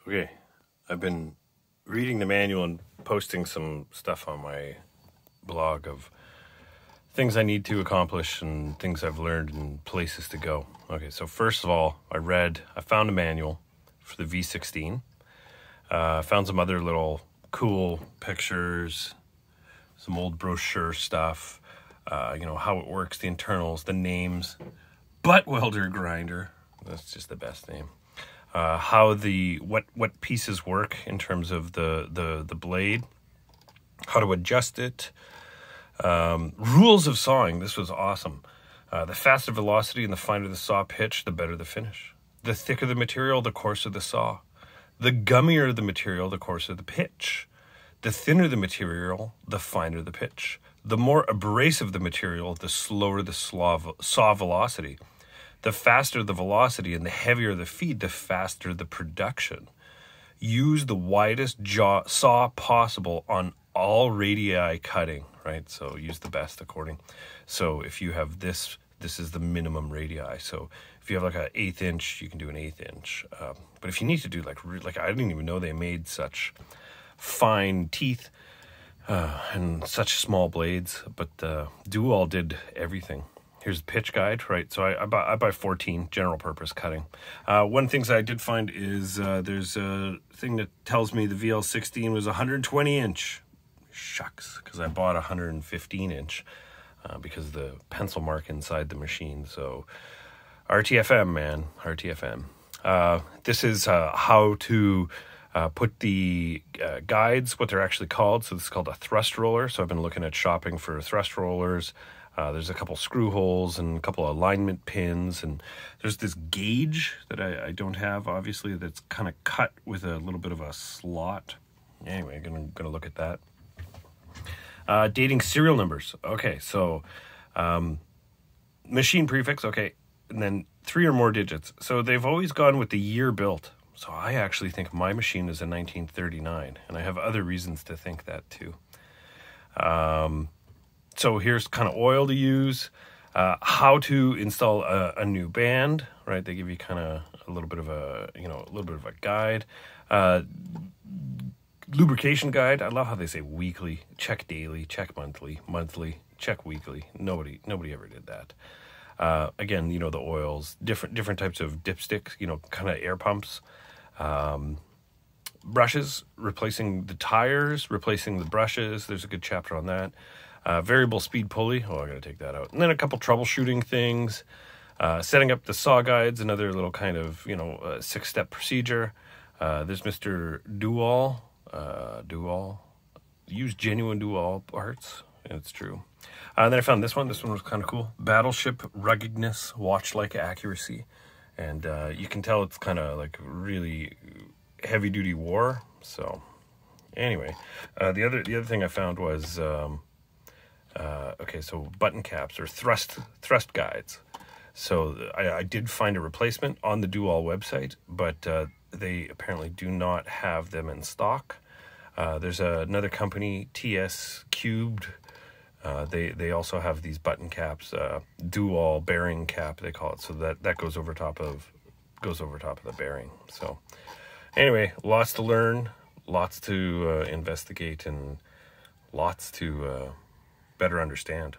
Okay, I've been reading the manual and posting some stuff on my blog of things I need to accomplish and things I've learned and places to go. Okay, so first of all, I found a manual for the V16. Found some other little cool pictures, some old brochure stuff, how it works, the internals, the names. Butt welder grinder, that's just the best name. How what pieces work in terms of the blade, how to adjust it, rules of sawing. This was awesome. The faster velocity and the finer the saw pitch, the better the finish. The thicker the material, the coarser the saw. The gummier the material, the coarser the pitch. The thinner the material, the finer the pitch. The more abrasive the material, the slower the saw velocity. The faster the velocity and the heavier the feed, the faster the production. Use the widest saw possible on all radii cutting, right? So use the best according. So if you have this is the minimum radii. So if you have like an 1/8 inch, you can do an 1/8 inch. But if you need to do like I didn't even know they made such fine teeth and such small blades, but Dual did everything. Here's the pitch guide, right? So I buy 14 general purpose cutting. One of the things I did find is there's a thing that tells me the VL16 was 120 inch. Shucks, because I bought 115 inch because of the pencil mark inside the machine. So RTFM, man, RTFM. This is how to put the guides, what they're actually called. So this is called a thrust roller. So I've been looking at shopping for thrust rollers. There's a couple screw holes and a couple of alignment pins, and there's this gauge that I don't have, obviously, that's kind of cut with a little bit of a slot. Anyway, gonna look at that. Dating serial numbers. Okay, so machine prefix, okay, and then 3 or more digits. So they've always gone with the year built. So I actually think my machine is a 1939, and I have other reasons to think that too. So here's kind of oil to use, how to install a new band, right? They give you kind of a little bit of a guide. Lubrication guide. I love how they say weekly, check daily, check monthly, check weekly. Nobody ever did that. Again, the oils, different types of dipsticks, kind of air pumps. Brushes, replacing the tires, replacing the brushes. There's a good chapter on that. Variable speed pulley. Oh, I got to take that out. And then a couple troubleshooting things. Setting up the saw guides, another little kind of, 6-step procedure. There's Mr. Dual. Use genuine Dual parts. It's true. And then I found this one. This one was kind of cool. Battleship ruggedness, watch-like accuracy. And you can tell it's kind of like really heavy-duty war. So anyway, the other thing I found was... so button caps or thrust guides. So I did find a replacement on the Dual website, but they apparently do not have them in stock. There's another company, TS Cubed. They also have these button caps, Dual bearing cap they call it. So that goes over top of the bearing. So anyway, lots to learn, lots to investigate, and lots to better understand.